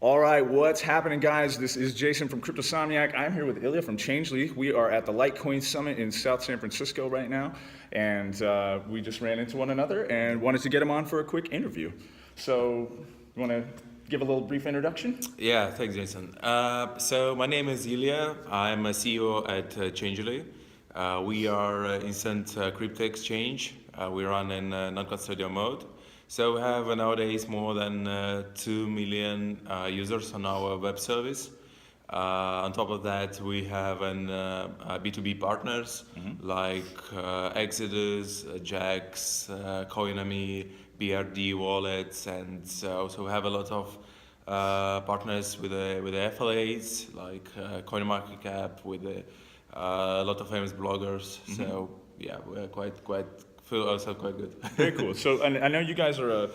All right, what's happening, guys? This is Jason from Cryptosomniac. I'm here with Llya from Changelly. We are at the Litecoin Summit in South San Francisco right now, and we just ran into one another and wanted to get him on for a quick interview. So, you want to give a little brief introduction? Yeah, thanks, Jason. So my name is llya. I'm a CEO at Changelly. We are instant crypto exchange. We run in non-custodial mode. So we have nowadays more than 2 million users on our web service. On top of that, we have B2B partners like Exodus, Jax, Coinami, BRD wallets, and also we have a lot of partners with the affiliates like CoinMarketCap with a lot of famous bloggers. So yeah, we're feel also quite good. Very cool. So I know you guys are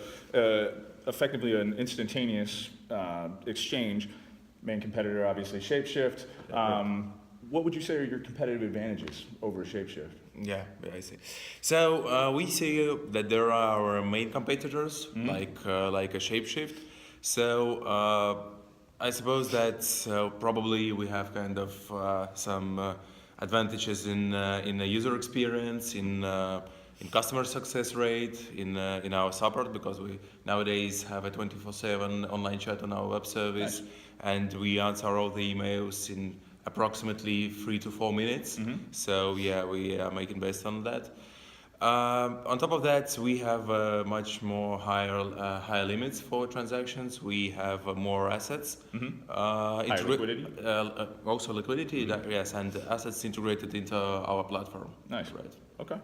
effectively an instantaneous exchange. Main competitor, obviously, Shapeshift. What would you say are your competitive advantages over Shapeshift? Yeah, I see. So we see that there are our main competitors like a Shapeshift. So I suppose that probably we have kind of some advantages in the user experience, in customer success rate, in our support, because we nowadays have a 24/7 online chat on our web service. Nice. And we answer all the emails in approximately 3 to 4 minutes. So yeah, we are making based on that. On top of that, we have much more higher limits for transactions. We have more assets. Higher liquidity? Also liquidity, yes, and assets integrated into our platform. Nice. Right. Okay.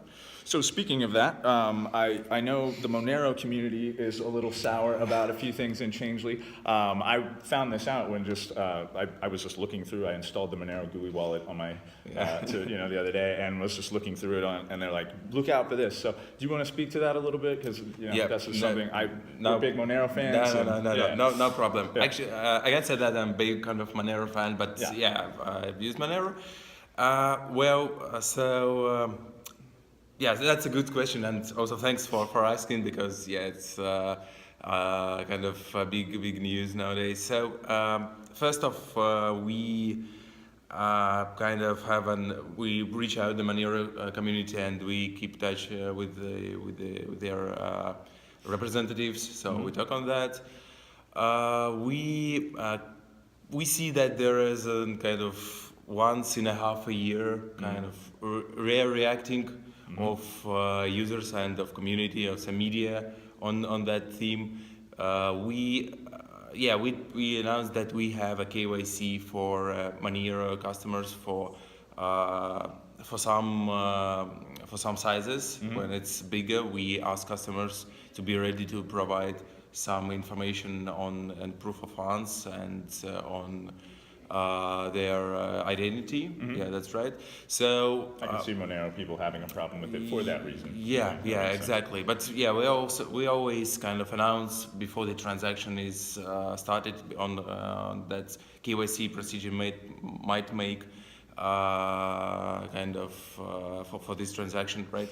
So speaking of that, I know the Monero community is a little sour about a few things in Changelly. I found this out when I was just looking through. I installed the Monero GUI wallet on my the other day and was just looking through it and they're like, look out for this. So do you want to speak to that a little bit? Because that's just something we're big Monero fans. No problem. Yeah. Actually, I can say that I'm a big kind of Monero fan, but I've used Monero. Yeah, that's a good question, and also thanks for asking, because it's kind of big news nowadays. So first off, we kind of we reach out the Monero community and we keep touch with their representatives. So we talk on that. We see that there is a kind of once in a half a year kind of reacting of users and of community, of some media on that theme. We announced that we have a KYC for Monero customers for some sizes. When it's bigger, we ask customers to be ready to provide some information on and proof of funds and on their identity. Yeah, that's right. So I can see Monero people having a problem with it for that reason. Yeah, exactly. But yeah, we always kind of announce before the transaction is started on that KYC procedure might make kind of for this transaction, right?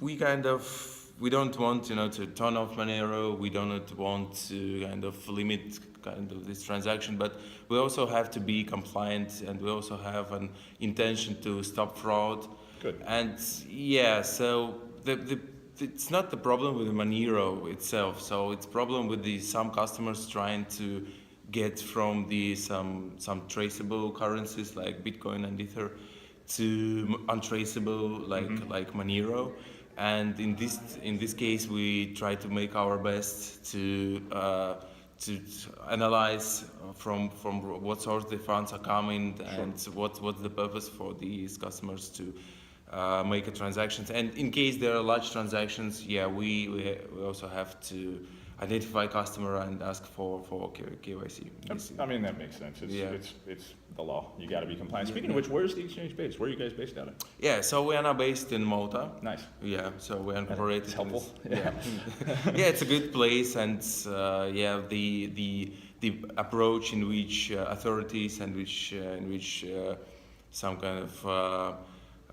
We kind of. We don't want, to turn off Monero. We don't want to kind of limit kind of this transaction, but we also have to be compliant, and we also have an intention to stop fraud. Good. And yeah, so it's not the problem with Monero itself. So it's problem with some customers trying to get from some traceable currencies like Bitcoin and Ether to untraceable like Monero. And in this case, we try to make our best to analyze from what source the funds are coming and what's the purpose for these customers to make a transactions. And in case there are large transactions, we also have to identify customer and ask for KYC. I mean, that makes sense. It's the law. You got to be compliant. Speaking of which, where's the exchange based? Where are you guys based out of? Yeah, so we are now based in Malta. Nice. Yeah, so we're incorporated. It's helpful. Yeah. It's a good place, and the approach in which authorities and in which some kind of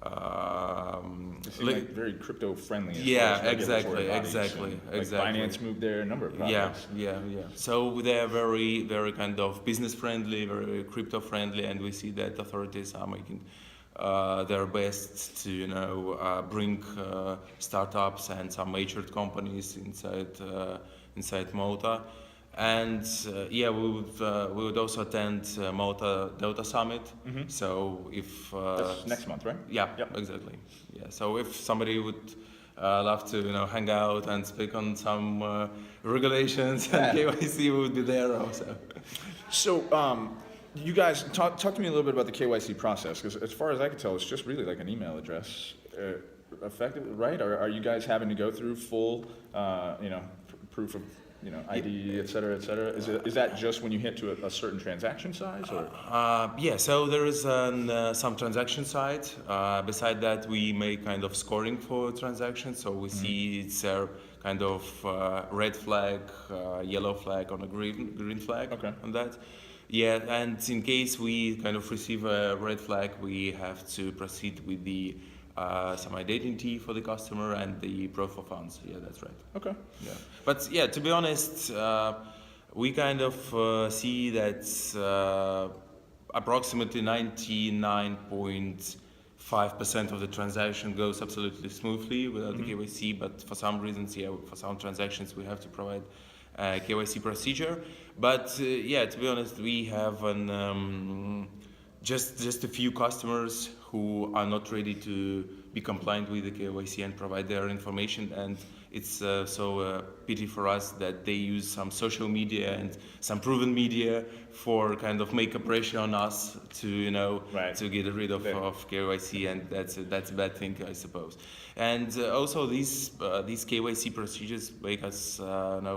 They seem like very crypto friendly. Yeah, exactly. Binance moved there, a number of projects. Yeah. So they're very, very kind of business friendly, very crypto friendly, and we see that authorities are making their best to bring startups and some major companies inside Malta. And we would also attend Malta Delta Summit. So if That's next month, right? yeah, Yep. exactly. Yeah. So if somebody would love to hang out and speak on some regulations and KYC, we would be there also. So, you guys talk to me a little bit about the KYC process, because as far as I can tell, it's just really like an email address, effectively, right? Are you guys having to go through full, proof of, ID, et cetera, et cetera? Is that just when you hit to a certain transaction size, or? Yeah, so there is some transaction side. Beside that, we make kind of scoring for transactions. So we see it's a kind of red flag, yellow flag, on a green flag on that. Yeah, and in case we kind of receive a red flag, we have to proceed with the some identity for the customer and the proof of funds. Yeah, that's right. Okay. Yeah, but yeah, to be honest, we kind of see that approximately 99.5% of the transaction goes absolutely smoothly without the KYC. But for some reasons, for some transactions, we have to provide a KYC procedure. But to be honest, we have just a few customers who are not ready to be compliant with the KYC and provide their information, and it's so a pity for us that they use some social media and some proven media for kind of make a pressure on us to to get rid of KYC, and that's a bad thing, I suppose. And also these KYC procedures make us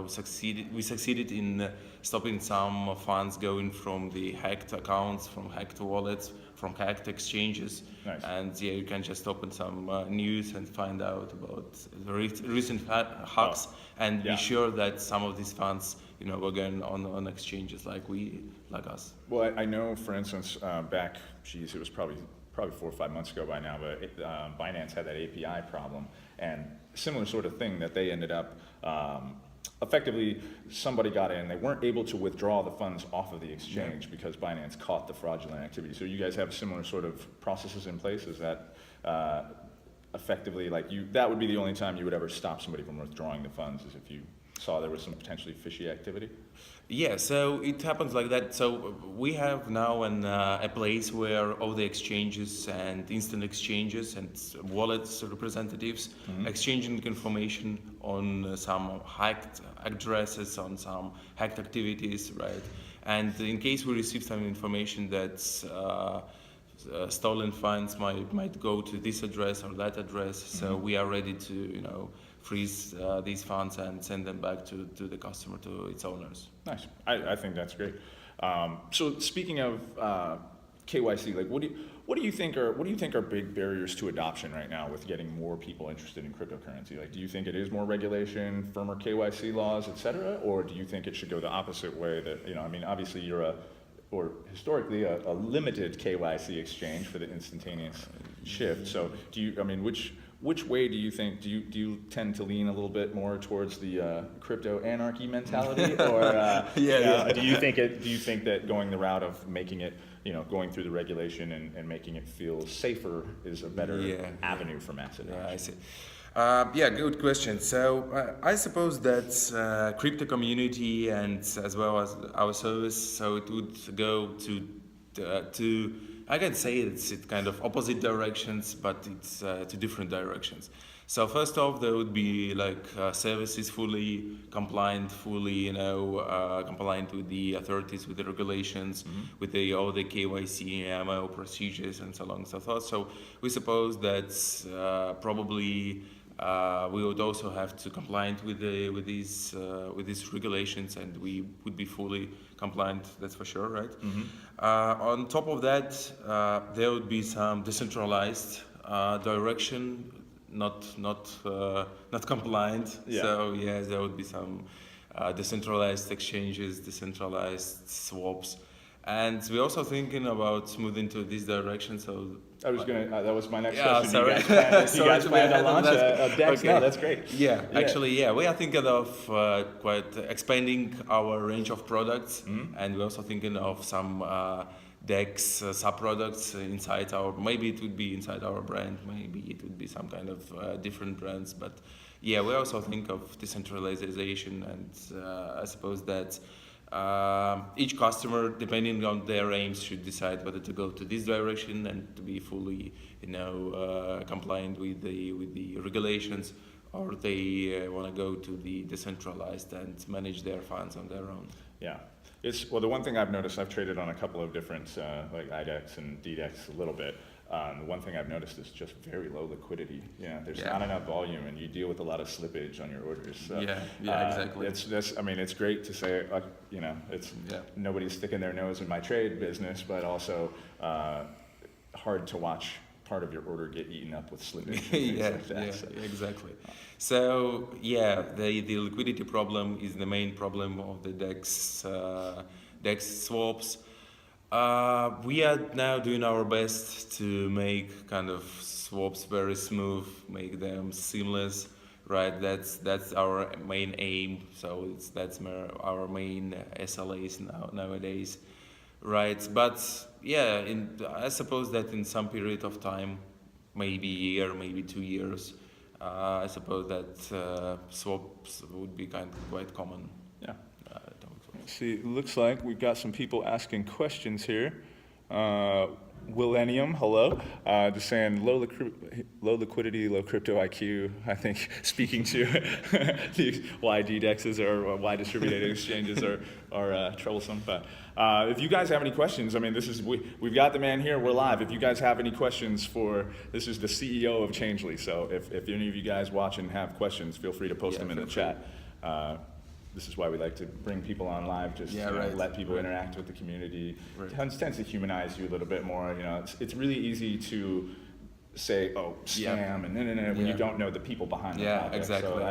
succeeded in stopping some funds going from the hacked accounts, from hacked wallets, from hacked exchanges. Nice. And you can just open some news and find out about the recent hacks, and be sure that some of these funds were going on exchanges like us. Well, I know, for instance, back, it was probably 4 or 5 months ago by now, but Binance had that API problem, and similar sort of thing, that they ended up effectively, somebody got in, they weren't able to withdraw the funds off of the exchange because Binance caught the fraudulent activity. So you guys have similar sort of processes in place? Is that effectively, that would be the only time you would ever stop somebody from withdrawing the funds, is if you saw there was some potentially fishy activity? Yeah, so it happens like that. So we have now a place where all the exchanges and instant exchanges and wallets representatives exchanging information on some hacked addresses, on some hacked activities, right? And in case we receive some information that stolen funds might go to this address or that address, so we are ready to freeze these funds and send them back to the customer, to its owners. Nice. I think that's great. So speaking of KYC, what do you think are big barriers to adoption right now with getting more people interested in cryptocurrency? Do you think it is more regulation, firmer KYC laws, et cetera, or do you think it should go the opposite way? That obviously you're historically a limited KYC exchange for the instantaneous shift. So which way do you think? Do you tend to lean a little bit more towards the crypto anarchy mentality, or do you think that going the route of making it, going through the regulation and making it feel safer is a better avenue for mass adoption? Yeah, I see. Good question. So I suppose that crypto community and as well as our service, so it would go to I can say it's kind of opposite directions, but it's to different directions. So first off, there would be services fully compliant, compliant with the authorities, with the regulations, with all the KYC, AML procedures, and so on and so forth. So we suppose that probably we would also have to compliant with these regulations, and we would be fully compliant. That's for sure, right? On top of that, there would be some decentralized direction, not compliant. Yeah. So there would be some decentralized exchanges, decentralized swaps, And we're also thinking about moving to this direction. So I was gonna. That was my next yeah, question. sorry. You guys Sorry to be plan to ahead of launch that. a DEX? Okay. No, that's great. Yeah, actually, yeah, we are thinking of quite expanding our range of products, and we're also thinking of some DEX sub-products inside our. Maybe it would be inside our brand. Maybe it would be some kind of different brands. But yeah, we also think of decentralization, and I suppose that. Each customer, depending on their aims, should decide whether to go to this direction and to be fully, compliant with the regulations, or they want to go to the decentralized and manage their funds on their own. Yeah. Well, the one thing I've noticed, I've traded on a couple of different, like IDEX and DDEX a little bit. The one thing I've noticed is just very low liquidity. There's not enough volume, and you deal with a lot of slippage on your orders. So, Exactly. It's great to say, nobody's sticking their nose in my trade business, but also hard to watch part of your order get eaten up with slippage. Exactly. So the liquidity problem is the main problem of the DEX swaps. We are now doing our best to make kind of swaps very smooth, make them seamless, right? That's our main aim. So that's our main SLAs nowadays, right? But I suppose that in some period of time, maybe a year, maybe 2 years, I suppose that swaps would be quite common. Yeah. See, it looks like we've got some people asking questions here. Millennium, hello. Just saying low liquidity, low crypto IQ. I think speaking to why DDEXs or why distributed exchanges are troublesome. But if you guys have any questions, I mean, we've got the man here. We're live. If you guys have any questions this is the CEO of Changelly. So if any of you guys watching have questions, feel free to post them in the chat. This is why we like to bring people on live, let people interact with the community. Tends to humanize you a little bit more. It's really easy to say, scam, and when you don't know the people behind the project. Exactly.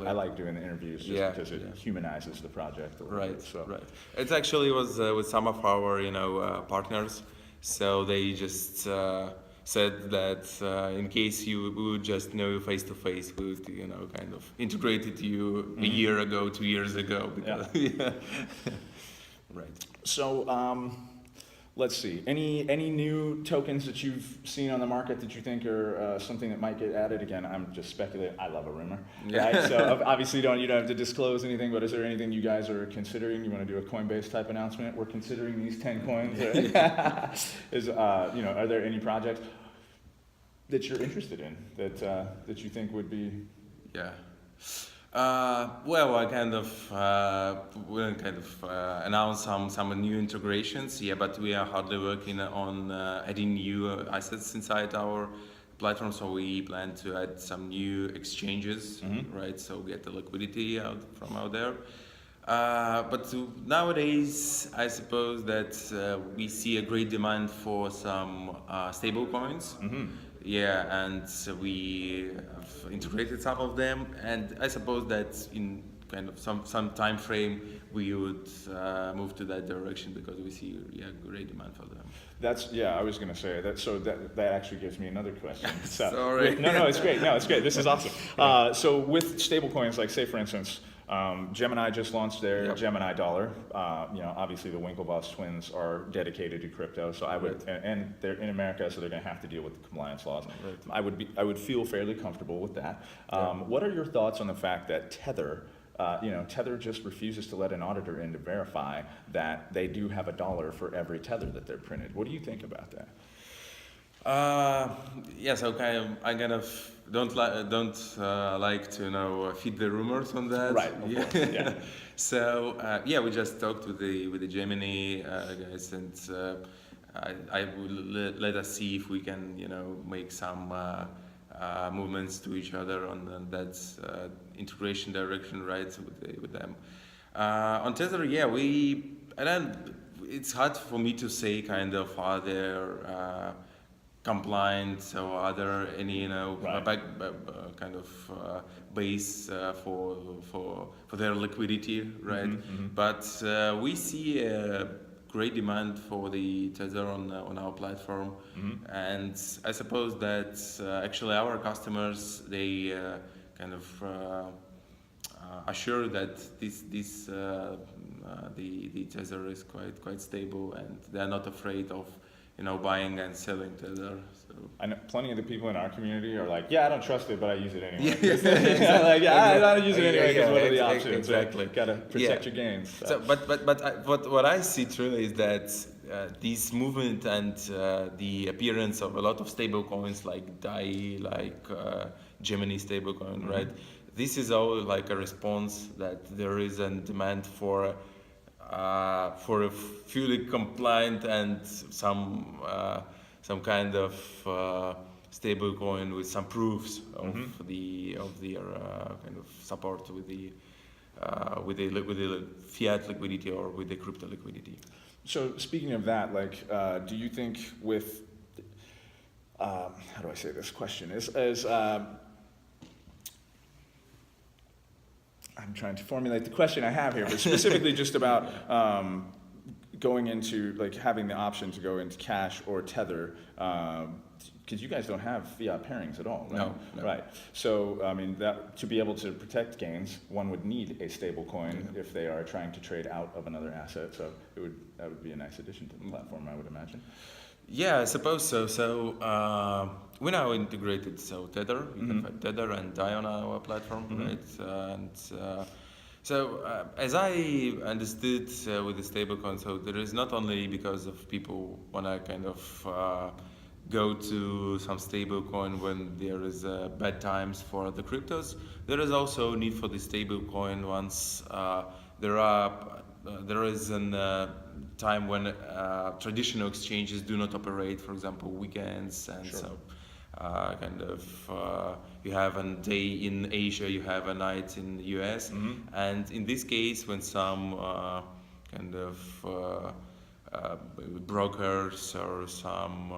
I like doing the interviews just because it humanizes the project a little bit. So. Right. It actually was with some of our partners, so they just said that in case we would just know you face to face, we would kind of integrated you a year ago, 2 years ago. Because, Right. So let's see. Any new tokens that you've seen on the market that you think are something that might get added? Again, I'm just speculating. I love a rumor. Right? So obviously you don't have to disclose anything, but is there anything you guys are considering? You want to do a Coinbase type announcement? We're considering these 10 coins. Are there any projects that you're interested in that you think would be? Well, I we'll announce some new integrations. But we are hardly working on adding new assets inside our platform. So we plan to add some new exchanges, right? So get the liquidity out there. But nowadays, I suppose that we see a great demand for some stable coins. And we have integrated some of them, and I suppose that in kind of some time frame we would move to that direction because we see great demand for them. I was going to say that. So that actually gives me another question. So, Sorry. No, it's great. No, it's great. This is awesome. So with stablecoins, like say for instance, Gemini just launched their Gemini dollar. Obviously the Winklevoss twins are dedicated to crypto, so I would, and they're in America, so they're going to have to deal with the compliance laws. I would feel fairly comfortable with that. What are your thoughts on the fact that Tether? Tether just refuses to let an auditor in to verify that they do have $1 for every Tether that they're printed. What do you think about that? So I kind of don't like to feed the rumors on that. Right. Of course, So we just talked with the Gemini guys, and I will let us see if we can make some movements to each other on that integration direction, right, with them. On Tether, it's hard for me to say kind of are there compliant or are there any kind of base for their liquidity, right? But we see a great demand for the Tether on our platform, and I suppose that actually our customers they kind of are sure that the Tether is quite stable, and they are not afraid of buying and selling Tether. So I know plenty of the people in our community are like, yeah, I don't trust it, but I use it anyway. Yeah, Like, yeah, I don't use it anyway because what are the exactly, options? exactly. Right? Gotta protect your gains. So, what I see truly is that this movement and the appearance of a lot of stable coins like DAI, like Gemini stablecoin, right? This is all like a response that there is a demand for a fully compliant and some kind of stable coin with some proofs of their kind of support with the fiat liquidity or with the crypto liquidity. So speaking of that, like, do you think with how do I say this question is I'm trying to formulate the question I have here, but specifically just about going into, like, having the option to go into cash or Tether, because you guys don't have fiat pairings at all, right? No. Right. So, I mean, that to be able to protect gains, one would need a stable coin if they are trying to trade out of another asset. So that would be a nice addition to the platform, I would imagine. Yeah, I suppose so. So we now integrated Tether. You can find Tether and DAI on our platform, right? So as I understood with the stablecoin, so there is not only because of people want to kind of go to some stablecoin when there is bad times for the cryptos. There is also need for the stablecoin once there is an time when traditional exchanges do not operate, for example, weekends, and so kind of you have a day in Asia, you have a night in the US, and in this case, when some kind of brokers or some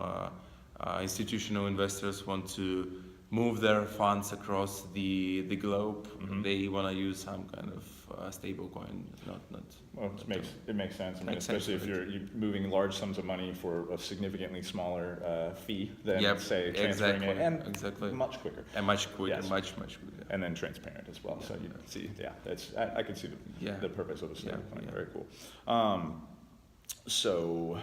institutional investors want to move their funds across the globe, they want to use some kind of stable coin, not. Well, it makes sense. I mean, especially if you're moving large sums of money for a significantly smaller fee than, say, transferring it, and much quicker. And much quicker, much quicker. And then transparent as well. So you see, I can see the purpose of a stable coin. Very cool. So,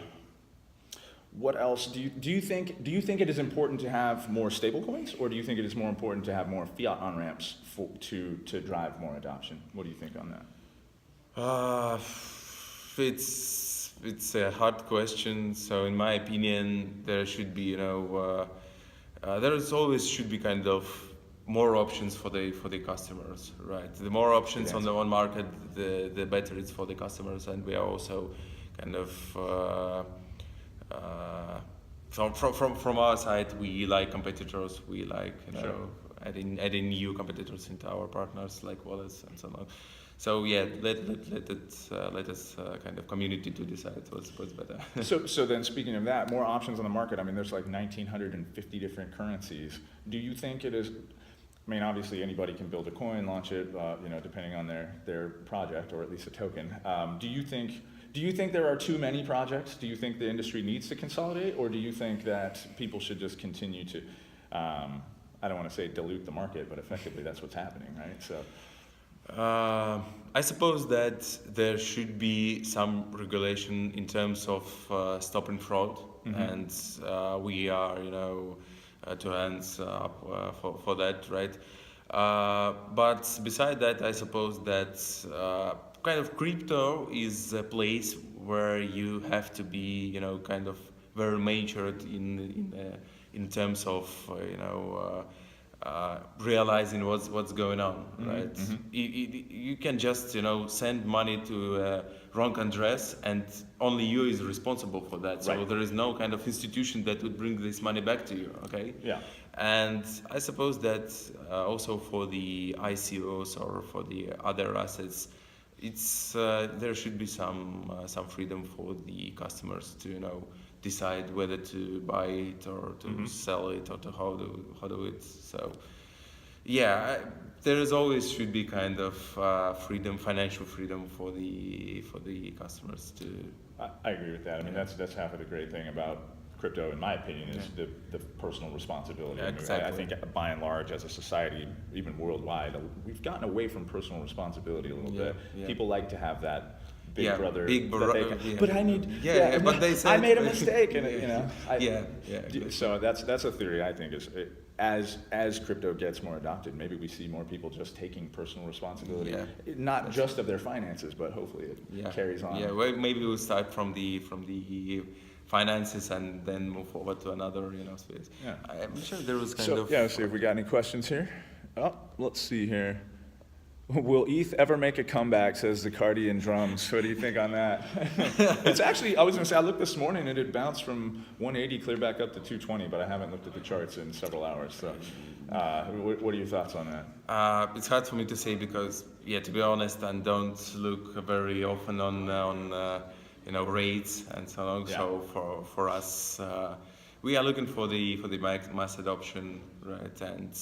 what else do you think it is important to have more stable coins, or do you think it is more important to have more fiat on ramps to drive more adoption? What do you think on that? It's a hard question. So in my opinion, there should be there is always should be kind of more options for the customers, right? The more options on the one market, the better it's for the customers, and we are also kind of from our side, we like competitors. We like adding new competitors into our partners like wallets and so on. So yeah, let us kind of community to decide what's better. So then, speaking of that, more options on the market. I mean, there's like 1,950 different currencies. Do you think it is? I mean, obviously anybody can build a coin, launch it, depending on their project or at least a token. Do you think there are too many projects? Do you think the industry needs to consolidate, or do you think that people should just continue to? I don't want to say dilute the market, but effectively that's what's happening, right? So. I suppose that there should be some regulation in terms of stopping fraud, and we are, two hands up for that, right? But beside that, I suppose that kind of crypto is a place where you have to be, kind of very matured in terms of, realizing what's going on, right? You can just send money to a wrong address, and only you is responsible for that. So there is no kind of institution that would bring this money back to you. Okay. Yeah. And I suppose that also for the ICOs or for the other assets, it's there should be some freedom for the customers to decide whether to buy it or to sell it or to how do it. So Yeah, there is always should be kind of freedom, financial freedom for the customers to. I agree with that. I mean, that's half of the great thing about crypto, in my opinion, is the personal responsibility. Yeah, I mean, exactly. I think by and large, as a society, even worldwide, we've gotten away from personal responsibility a little bit. Yeah. People like to have that big Yeah, brother. big that bro- they can, yeah. But I need. Yeah, but they said I made a mistake, and Yeah. So that's a theory I think is. As crypto gets more adopted, maybe we see more people just taking personal responsibility, not just of their finances, but hopefully it carries on. Yeah, well, maybe we'll start from the finances and then move forward to another space. Yeah. I'm sure there was kind So of. let's see if we got any questions here. Oh, let's see here. Will ETH ever make a comeback, says the Cardian Drums. What do you think on that? It's actually, I was going to say, I looked this morning and it bounced from 180 clear back up to 220, but I haven't looked at the charts in several hours. So what are your thoughts on that? It's hard for me to say because, to be honest, I don't look very often on rates and so on. Yeah. So for us, we are looking for the mass adoption, right? And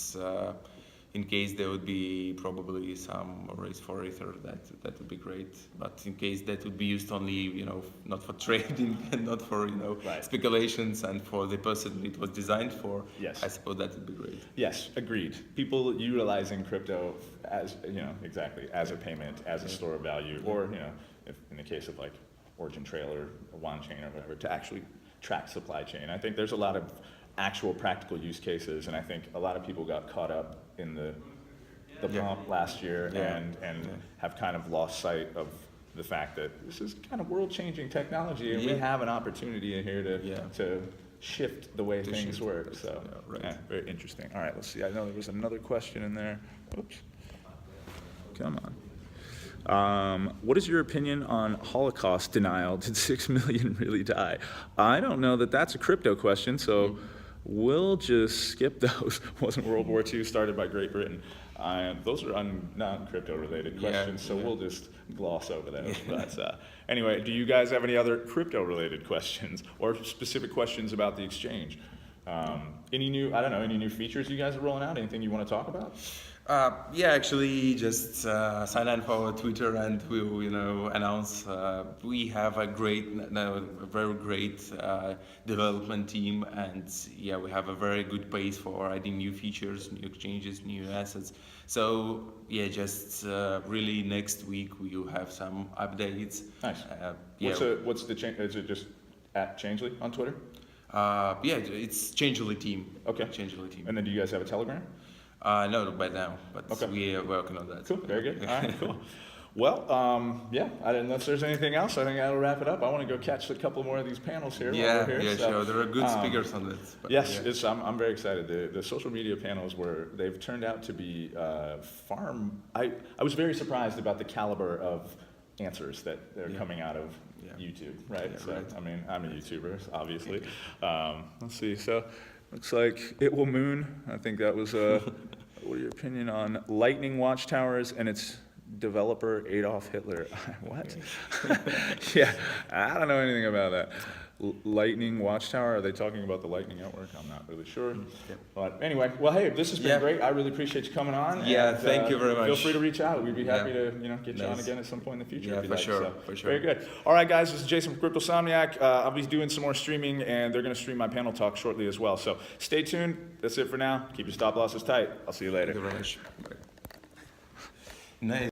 in case there would be probably some rates for Ether, that would be great. But in case that would be used only, not for trading and not for speculations and for the person it was designed for, yes. I suppose that would be great. Yes, agreed. People utilizing crypto as exactly as a payment, as a store of value, or if in the case of like Origin Trail or One Chain or whatever, to actually track supply chain. I think there's a lot of actual practical use cases, and I think a lot of people got caught up in the pump last year and have kind of lost sight of the fact that this is kind of world-changing technology, and we have an opportunity in here to shift the way things work. So, very interesting. All right, let's see. I know there was another question in there. Oops. Come on. What is your opinion on Holocaust denial? Did 6 million really die? I don't know that that's a crypto question, so we'll just skip those. Wasn't World War II started by Great Britain? Those are non-crypto related questions, so we'll just gloss over those. But anyway, do you guys have any other crypto related questions or specific questions about the exchange? Any new features you guys are rolling out? Anything you want to talk about? Actually, just sign in for our Twitter and we'll, announce. We have a very great development team, and we have a very good pace for adding new features, new exchanges, new assets. So just really next week we will have some updates. Nice. What's the change? Is it just at Changelly on Twitter? It's Changelly team. Okay. Changelly team. And then do you guys have a Telegram? No, by now, but we are working on that. Cool, very good. All right, cool. Well, unless there's anything else, I think that'll wrap it up. I want to go catch a couple more of these panels here. Sure. There are good speakers on this. Yes, I'm very excited. The social media panels they've turned out to be I was very surprised about the caliber of answers that are coming out of YouTube, right? I mean, I'm a YouTuber, obviously. Let's see, so looks like It Will Moon. I think that was, what are your opinion on Lightning Watchtowers and its developer Adolf Hitler? What? I don't know anything about that. Lightning Watchtower, are they talking about the Lightning Network? I'm not really sure. But anyway, well, hey, this has been great. I really appreciate you coming on. Thank you very much. Feel free to reach out. We'd be happy to get you on again at some point in the future. Yeah, for sure. Very good. All right, guys, this is Jason from Cryptosomniac. I'll be doing some more streaming, and they're going to stream my panel talk shortly as well. So stay tuned. That's it for now. Keep your stop losses tight. I'll see you later. Thank you very much. Nice.